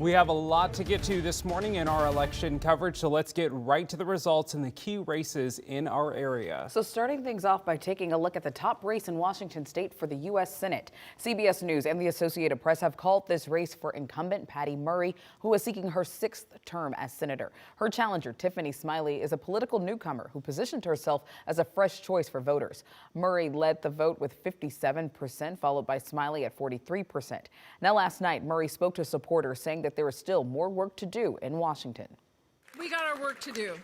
We have a lot to get to this morning in our election coverage, so let's get right to the results and the key races in our area. So starting things off by taking a look at the top race in Washington state for the U.S. Senate. CBS News and the Associated Press have called this race for incumbent Patty Murray, who is seeking her 6th term as senator. Her challenger, Tiffany Smiley, is a political newcomer who positioned herself as a fresh choice for voters. Murray led the vote with 57%, followed by Smiley at 43%. Now last night, Murray spoke to supporters saying that there is still more work to do in Washington. We got our work to do.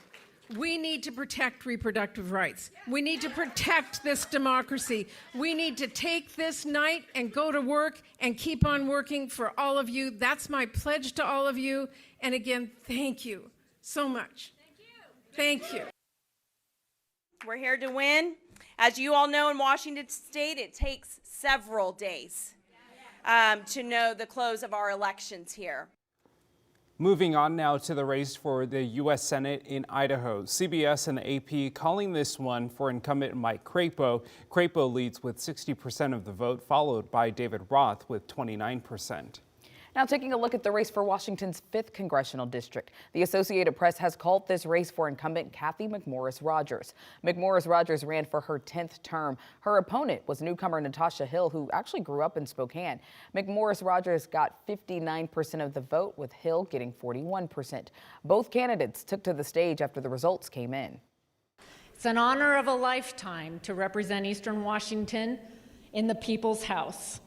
We need to protect reproductive rights. We need to protect this democracy. We need to take this night and go to work and keep on working for all of you. That's my pledge to all of you. And again, thank you so much. Thank you. We're here to win. As you all know, in Washington state, it takes several days to know the close of our elections here. Moving on now to the race for the U.S. Senate in Idaho. CBS and the AP calling this one for incumbent Mike Crapo. Crapo leads with 60% of the vote, followed by David Roth with 29%. Now taking a look at the race for Washington's 5th congressional district. The Associated Press has called this race for incumbent Kathy McMorris Rogers. McMorris Rogers ran for her 10th term. Her opponent was newcomer Natasha Hill, who actually grew up in Spokane. McMorris Rogers got 59% of the vote, with Hill getting 41%. Both candidates took to the stage after the results came in. It's an honor of a lifetime to represent Eastern Washington in the People's House.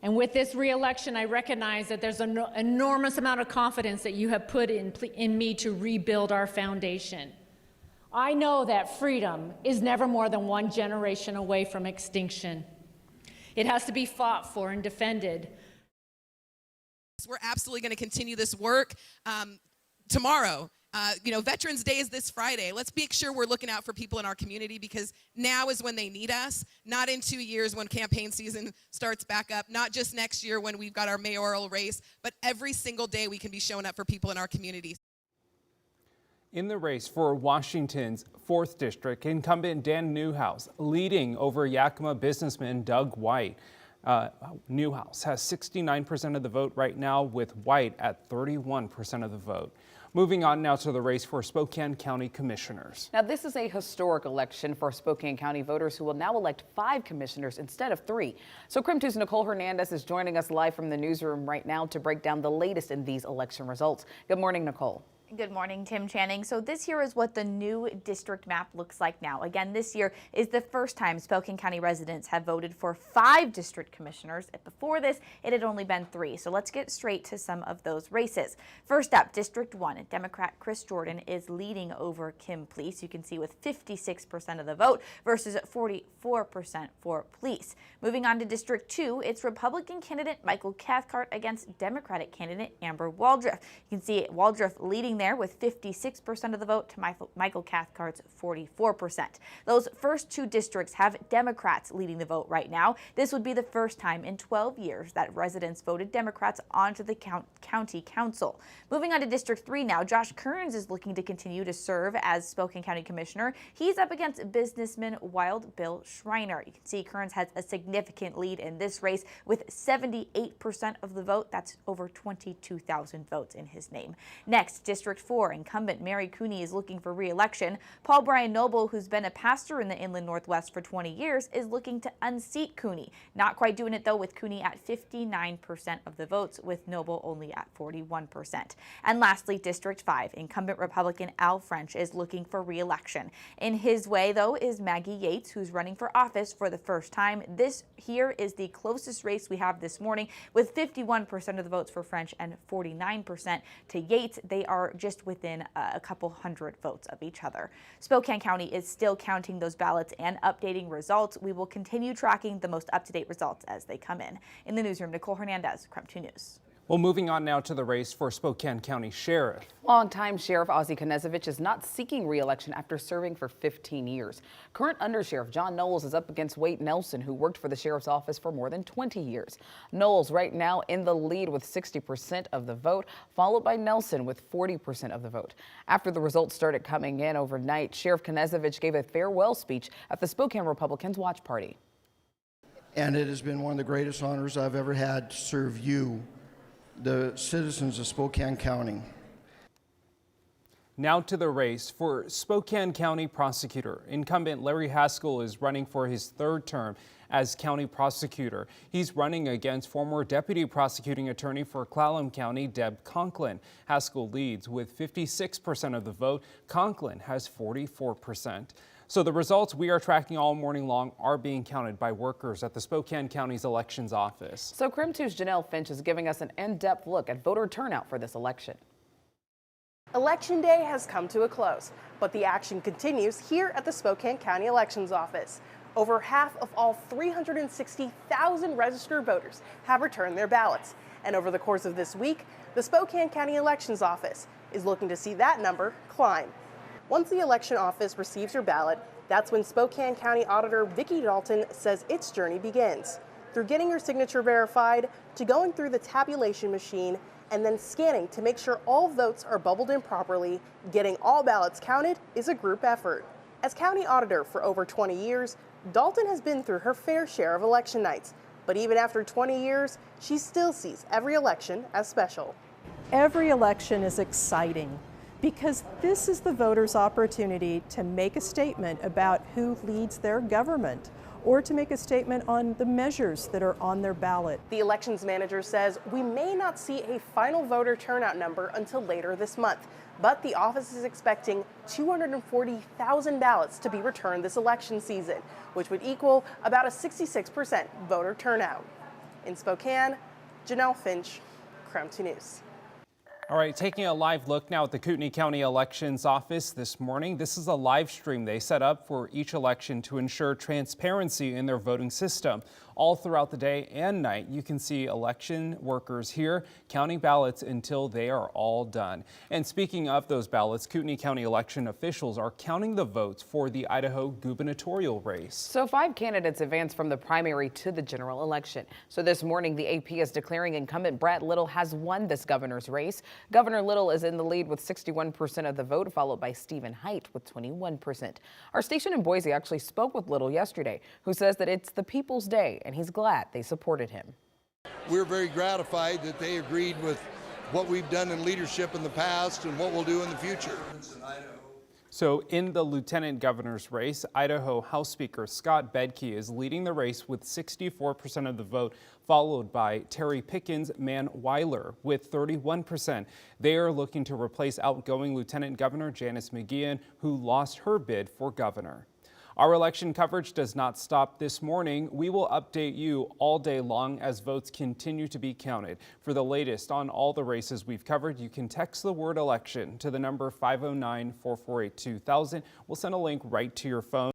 And with this re-election, I recognize that there's an enormous amount of confidence that you have put in me to rebuild our foundation. I know that freedom is never more than one generation away from extinction. It has to be fought for and defended. We're absolutely going to continue this work tomorrow. Veterans Day is this Friday. Let's make sure we're looking out for people in our community, because now is when they need us, not in 2 years when campaign season starts back up, not just next year when we've got our mayoral race, but every single day we can be showing up for people in our community. In the race for Washington's 4th district, incumbent Dan Newhouse leading over Yakima businessman Doug White. Newhouse has 69% of the vote right now, with White at 31% of the vote. Moving on now to the race for Spokane County Commissioners. Now, this is a historic election for Spokane County voters, who will now elect 5 commissioners instead of 3. So KREM 2's Nicole Hernandez is joining us live from the newsroom right now to break down the latest in these election results. Good morning, Nicole. Good morning, Tim Channing. So this here is what the new district map looks like now. Again, this year is the first time Spokane County residents have voted for 5 district commissioners. Before this, it had only been 3. So let's get straight to some of those races. First up, District 1, Democrat Chris Jordan is leading over Kim Please. You can see with 56% of the vote versus 44% for Please. Moving on to District 2, it's Republican candidate Michael Cathcart against Democratic candidate Amber Waldriff. You can see Waldriff leading there with 56% of the vote to Michael Cathcart's 44%. Those first 2 districts have Democrats leading the vote right now. This would be the first time in 12 years that residents voted Democrats onto the county council. Moving on to District 3 now, Josh Kearns is looking to continue to serve as Spokane County Commissioner. He's up against businessman Wild Bill Schreiner. You can see Kearns has a significant lead in this race with 78% of the vote. That's over 22,000 votes in his name. Next, District 4, incumbent Mary Cooney is looking for re-election. Paul Brian Noble, who's been a pastor in the Inland Northwest for 20 years, is looking to unseat Cooney. Not quite doing it, though, with Cooney at 59% of the votes, with Noble only at 41%. And lastly, District 5, incumbent Republican Al French is looking for re-election. In his way, though, is Maggie Yates, who's running for office for the first time. This here is the closest race we have this morning, with 51% of the votes for French and 49% to Yates. They are just within a couple hundred votes of each other. Spokane County is still counting those ballots and updating results. We will continue tracking the most up-to-date results as they come in. In the newsroom, Nicole Hernandez, KREM 2 News. Well, moving on now to the race for Spokane County Sheriff. Longtime Sheriff Ozzie Knezovich is not seeking re-election after serving for 15 years. Current Undersheriff John Knowles is up against Wade Nelson, who worked for the sheriff's office for more than 20 years. Knowles right now in the lead with 60% of the vote, followed by Nelson with 40% of the vote. After the results started coming in overnight, Sheriff Knezovich gave a farewell speech at the Spokane Republicans watch party. And it has been one of the greatest honors I've ever had to serve you, the citizens of Spokane County. Now to the race for Spokane County prosecutor. Incumbent Larry Haskell is running for his third term as county prosecutor. He's running against former deputy prosecuting attorney for Clallam County, Deb Conklin. Haskell leads with 56% of the vote. Conklin has 44%. So the results we are tracking all morning long are being counted by workers at the Spokane County's elections office. So KREM 2's Janelle Finch is giving us an in-depth look at voter turnout for this election. Election day has come to a close, but the action continues here at the Spokane County Elections Office. Over half of all 360,000 registered voters have returned their ballots. And over the course of this week, the Spokane County Elections Office is looking to see that number climb. Once the election office receives your ballot, that's when Spokane County Auditor Vicki Dalton says its journey begins. Through getting your signature verified, to going through the tabulation machine, and then scanning to make sure all votes are bubbled in properly, getting all ballots counted is a group effort. As county auditor for over 20 years, Dalton has been through her fair share of election nights, but even after 20 years, she still sees every election as special. Every election is exciting because this is the voters' opportunity to make a statement about who leads their government, or to make a statement on the measures that are on their ballot. The elections manager says we may not see a final voter turnout number until later this month, but the office is expecting 240,000 ballots to be returned this election season, which would equal about a 66% voter turnout. In Spokane, Janelle Finch, KREM 2 News. All right, taking a live look now at the Kootenai County Elections Office this morning. This is a live stream they set up for each election to ensure transparency in their voting system. All throughout the day and night, you can see election workers here counting ballots until they are all done. And speaking of those ballots, Kootenai County election officials are counting the votes for the Idaho gubernatorial race. So 5 candidates advanced from the primary to the general election. So this morning, the AP is declaring incumbent Brad Little has won this governor's race. Governor Little is in the lead with 61% of the vote, followed by Stephen Height with 21%. Our station in Boise actually spoke with Little yesterday, who says that it's the people's day and he's glad they supported him. We're very gratified that they agreed with what we've done in leadership in the past and what we'll do in the future. So in the lieutenant governor's race, Idaho House Speaker Scott Bedke is leading the race with 64% of the vote, followed by Terry Pickens' Man Weiler with 31%. They are looking to replace outgoing Lieutenant Governor Janice McGeehan, who lost her bid for governor. Our election coverage does not stop this morning. We will update you all day long as votes continue to be counted. For the latest on all the races we've covered, you can text the word election to the number 509-448-2000. We'll send a link right to your phone.